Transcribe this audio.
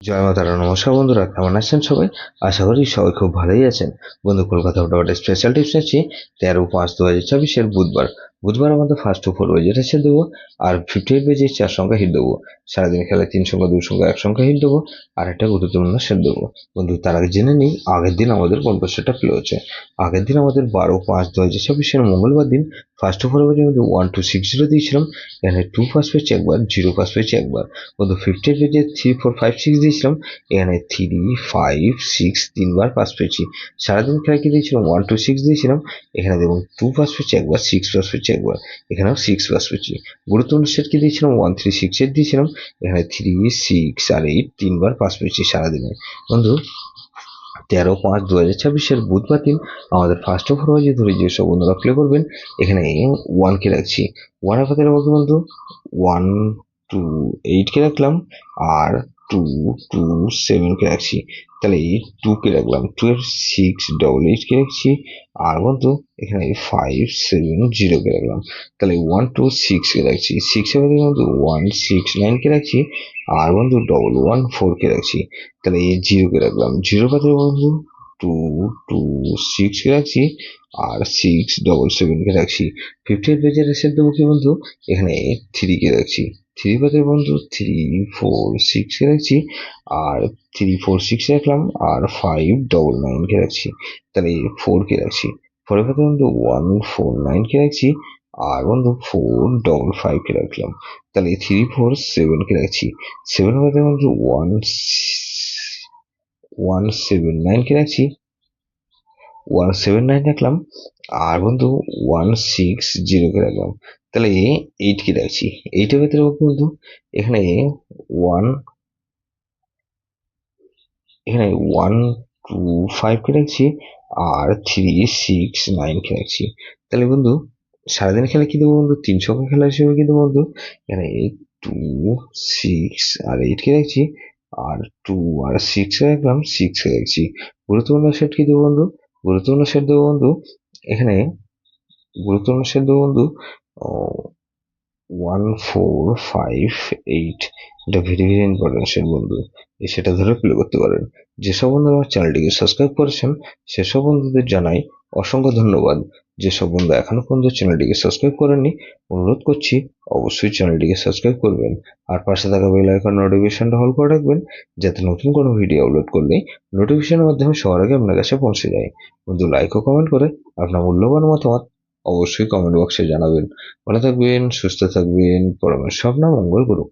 জয় মা তারা। নমস্কার বন্ধুরা, কেমন আছেন সবাই? আশা করি সবাই খুব ভালোই আছেন। বন্ধু, কলকাতা ফটাফট স্পেশাল টিপস নিচ্ছি 13/5/2024 বুধবার। বুধবার আমাদের ফার্স্ট টু ফোর বেজে রেসে দেবো, আর 58 বেজে 4 সংখ্যা হিট দেবো। সারাদিন খেলায় 3 সংখ্যা 2 সংখ্যা 1 সংখ্যা হিট দেবো, আর একটা গুরুত্বপূর্ণ সেট দেবো। বন্ধু, তার আগে জেনে নিই আগের দিন আমাদের কোন সেটটা প্লে হচ্ছে। আগের দিন আমাদের 12/5/2024 মঙ্গলবার দিন ফার্স্ট টু ফোর বেজে কিন্তু 1260 দিয়েছিলাম। এখানে 2 ফার্স্ট পেয়েছি একবার, 0 ফার্স্ট পেয়েছি একবার। বন্ধু, 58 পেজে 3 4 5 6 দিয়েছিলাম। এখানে 3 5 6 তিনবার পাস পেয়েছি। সারাদিন খেলা কি দিয়েছিলাম 1 2 6 দিয়েছিলাম। এখানে দেখুন 2 পাস পেয়েছি একবার, 6 পাস পেয়েছি একবার। এখানেও 6 পাস পেয়েছি। গুরুত্বপূর্ণ সেট কি দিয়েছিলাম 1 3 6 8 দিয়েছিলাম। এখানে 3 6 আর 8 তিনবার পাস পেয়েছি সারাদিনে। বন্ধু, 13/5/2024 বুধবার দিন আমাদের ফার্স্ট ওভার ওয়াইজে ধরে যেসব বন্ধুরা প্লে করবেন, এখানে 1 কে রাখছি। 1 এর পাতে রাখবো বন্ধু 1 2 8 কে রাখলাম, আর 2 2 7 কে রাখছি। তাহলে এই 2 কে রাখলাম, 2 এর 6 8 কে রাখছি, আর বন্ধু এখানে 5 7 0 কে রাখলাম। তাহলে 1 2 6 কে রাখছি। 6 এর পাতে বন্ধু 1 6 9 কে রাখছি, আর বন্ধু 1 1 4 কে রাখছি। তাহলে এই 0 কে রাখলাম। 0 পাতে বন্ধু 2 2 6 কে রাখছি, আর 6 7 কে রাখছি। 58 পেজের রেসেট দেবো কি বন্ধু, এখানে 3 কে রাখছি। 3 পাতে বন্ধু 3 4 6 কে রাখছি, আর 3 4 6 রাখলাম, আর 5 9 কে রাখছি। তাহলে 4 কে রাখছি। 4 পাতে বন্ধু 1 4 9 কে রাখছি, আর বন্ধু 4 5 কে রাখলাম। তাহলে 3 4 7 কে রাখছি। 7 পাতে বন্ধু 1 7 9 কে রাখছি, 1 7 9 রাখলাম, আর বন্ধু 1 6 0 কে রাখলাম। তাহলে 8 কে রাখছি। 8 এর ভেতরে বন্ধু এখানে 1 1 2 5 কে রাখছি, আর 3 6 9 কে রাখছি। তাহলে বন্ধু সারাদিন খেলা কি দেবো বন্ধু, 3 সংখ্যা খেলা হিসেবে কিন্তু বন্ধু এখানে 2 6 আর 8 কে রাখছি, আর 2 আর 6 কে রাখলাম, 6 কে রাখছি। গুরুত্বপূর্ণ সেট কি দেবো বন্ধু, গুরুত্বপূর্ণ সেট দেবো বন্ধু এখানে, গুরুত্বপূর্ণ সেট দেবো বন্ধু 1 4 5 8। এটা ভেরি ভেরি ইম্পর্টেন্ট সেট বন্ধু, সেটা ধরে প্লে করতে পারেন। যেসব বন্ধু আমার চ্যানেলটিকে সাবস্ক্রাইব করেছেন সেসব বন্ধুদের জানাই অসংখ্য ধন্যবাদ। যেসব বন্ধু এখনো পর্যন্ত চ্যানেলটিকে সাবস্ক্রাইব করেননি, অনুরোধ করছি অবশ্যই চ্যানেলটিকে সাবস্ক্রাইব করবেন, আর পাশে থাকা বেল আইকন নোটিফিকেশনটা অল করে রাখবেন, যাতে নতুন কোনো ভিডিও আপলোড করলে নোটিফিকেশনের মাধ্যমে সবার আগে আপনার কাছে পৌঁছে যায়। বন্ধু, লাইক ও কমেন্ট করে আপনার মূল্যবান মতামত অবশ্যই কমেন্ট বক্সে জানাবেন। ভালো থাকবেন, সুস্থ থাকবেন, পরমেশ্বর আপনার মঙ্গল করুন।